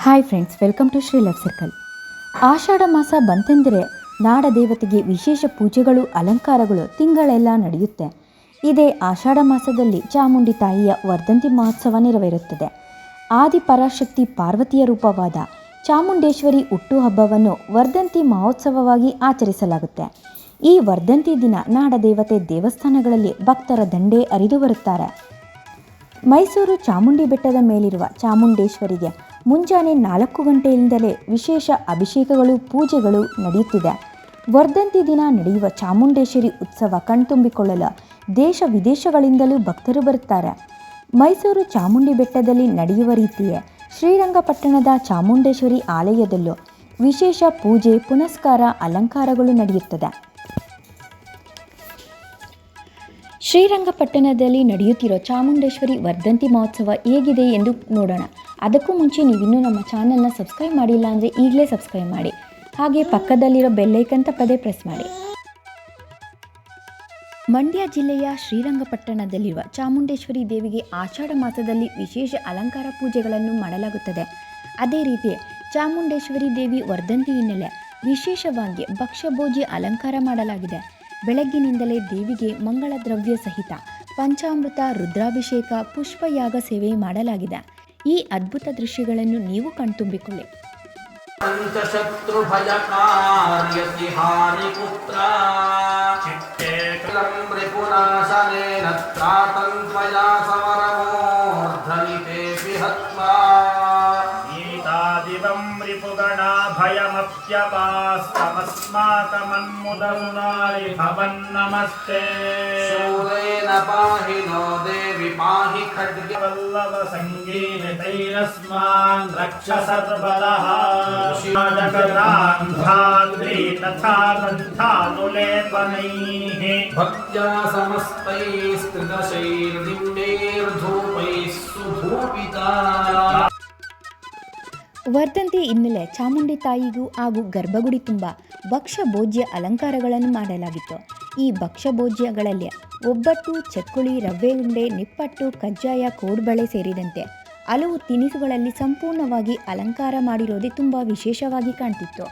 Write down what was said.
Hi friends, welcome to Shri love circle. ಆಷಾಢ ಮಾಸ ಬಂತೆಂದರೆ ನಾಡ ದೇವತೆಗೆ ವಿಶೇಷ ಪೂಜೆಗಳು, ಅಲಂಕಾರಗಳು ತಿಂಗಳೆಲ್ಲ ನಡೆಯುತ್ತೆ. ಇದೇ ಆಷಾಢ ಮಾಸದಲ್ಲಿ ಚಾಮುಂಡಿ ತಾಯಿಯ ವರ್ಧಂತಿ ಮಹೋತ್ಸವ ನೆರವೇರುತ್ತದೆ. ಆದಿಪರಾಶಕ್ತಿ ಪಾರ್ವತಿಯ ರೂಪವಾದ ಚಾಮುಂಡೇಶ್ವರಿ ಹುಟ್ಟುಹಬ್ಬವನ್ನು ವರ್ಧಂತಿ ಮಹೋತ್ಸವವಾಗಿ ಆಚರಿಸಲಾಗುತ್ತೆ. ಈ ವರ್ಧಂತಿ ದಿನ ನಾಡದೇವತೆ ದೇವಸ್ಥಾನಗಳಲ್ಲಿ ಭಕ್ತರ ದಂಡೇ ಹರಿದು ಬರುತ್ತಾರೆ. ಮೈಸೂರು ಚಾಮುಂಡಿ ಬೆಟ್ಟದ ಮೇಲಿರುವ ಚಾಮುಂಡೇಶ್ವರಿಗೆ ಮುಂಜಾನೆ 4 ಗಂಟೆಯಿಂದಲೇ ವಿಶೇಷ ಅಭಿಷೇಕಗಳು, ಪೂಜೆಗಳು ನಡೆಯುತ್ತಿದೆ. ವರ್ಧಂತಿ ದಿನ ನಡೆಯುವ ಚಾಮುಂಡೇಶ್ವರಿ ಉತ್ಸವ ಕಣ್ತುಂಬಿಕೊಳ್ಳಲು ದೇಶ ವಿದೇಶಗಳಿಂದಲೂ ಭಕ್ತರು ಬರುತ್ತಾರೆ. ಮೈಸೂರು ಚಾಮುಂಡಿ ಬೆಟ್ಟದಲ್ಲಿ ನಡೆಯುವ ರೀತಿಯೇ ಶ್ರೀರಂಗಪಟ್ಟಣದ ಚಾಮುಂಡೇಶ್ವರಿ ಆಲಯದಲ್ಲೂ ವಿಶೇಷ ಪೂಜೆ, ಪುನಸ್ಕಾರ, ಅಲಂಕಾರಗಳು ನಡೆಯುತ್ತದೆ. ಶ್ರೀರಂಗಪಟ್ಟಣದಲ್ಲಿ ನಡೆಯುತ್ತಿರೋ ಚಾಮುಂಡೇಶ್ವರಿ ವರ್ಧಂತಿ ಮಹೋತ್ಸವ ಹೇಗಿದೆ ಎಂದು ನೋಡೋಣ. ಅದಕ್ಕೂ ಮುಂಚೆ ನೀವಿನ್ನೂ ನಮ್ಮ ಚಾನಲ್ನ ಸಬ್ಸ್ಕ್ರೈಬ್ ಮಾಡಿಲ್ಲ ಅಂದರೆ ಈಗಲೇ ಸಬ್ಸ್ಕ್ರೈಬ್ ಮಾಡಿ. ಹಾಗೆ ಪಕ್ಕದಲ್ಲಿರೋ ಬೆಲ್ಲೈಕನ್ ತಪ್ಪದೇ ಪ್ರೆಸ್ ಮಾಡಿ. ಮಂಡ್ಯ ಜಿಲ್ಲೆಯ ಶ್ರೀರಂಗಪಟ್ಟಣದಲ್ಲಿರುವ ಚಾಮುಂಡೇಶ್ವರಿ ದೇವಿಗೆ ಆಷಾಢ ಮಾಸದಲ್ಲಿ ವಿಶೇಷ ಅಲಂಕಾರ ಪೂಜೆಗಳನ್ನು ಮಾಡಲಾಗುತ್ತದೆ. ಅದೇ ರೀತಿ ಚಾಮುಂಡೇಶ್ವರಿ ದೇವಿ ವರ್ಧಂತಿ ಹಿನ್ನೆಲೆ ವಿಶೇಷವಾಗಿ ಭಕ್ಷ್ಯಭೋಜ್ಯ ಅಲಂಕಾರ ಮಾಡಲಾಗಿದೆ. ಬೆಳಗ್ಗಿನಿಂದಲೇ ದೇವಿಗೆ ಮಂಗಳ ದ್ರವ್ಯ ಸಹಿತ ಪಂಚಾಮೃತ, ರುದ್ರಾಭಿಷೇಕ, ಪುಷ್ಪಯಾಗ ಸೇವೆ ಮಾಡಲಾಗಿದೆ. ಈ ಅದ್ಭುತ ದೃಶ್ಯಗಳನ್ನು ನೀವು ಕಣ್ತುಂಬಿಕೊಳ್ಳಿ. भयमप्यपास्तमस्माकमन्मुदरुणारि भवन्नमस्ते शूरेण पाहि नो देवि पाहि खड्गवल्लभ सङ्गीतैरस्मान् रक्ष सर्वदः जगदान्धाद्रि तथा दन्तानुलेपनैः भक्त्या समस्तैस्त्रिदशैर्दिण्डैर्धूपैः सुधूपिता. ವರ್ಧಂತಿ ಹಿನ್ನೆಲೆ ಚಾಮುಂಡಿ ತಾಯಿಗೂ ಹಾಗೂ ಗರ್ಭಗುಡಿ ತುಂಬ ಭಕ್ಷ್ಯ ಭೋಜ್ಯ ಅಲಂಕಾರಗಳನ್ನು ಮಾಡಲಾಗಿತ್ತು. ಈ ಭಕ್ಷ್ಯ ಭೋಜ್ಯಗಳಲ್ಲಿ ಒಬ್ಬಟ್ಟು, ಚಕ್ಕುಳಿ, ರವೆ ಉಂಡೆ, ನಿಪ್ಪಟ್ಟು, ಕಜ್ಜಾಯ, ಕೋಡ್ಬಳೆ ಸೇರಿದಂತೆ ಹಲವು ತಿನಿಸುಗಳಲ್ಲಿ ಸಂಪೂರ್ಣವಾಗಿ ಅಲಂಕಾರ ಮಾಡಿರೋದೇ ತುಂಬ ವಿಶೇಷವಾಗಿ ಕಾಣ್ತಿತ್ತು.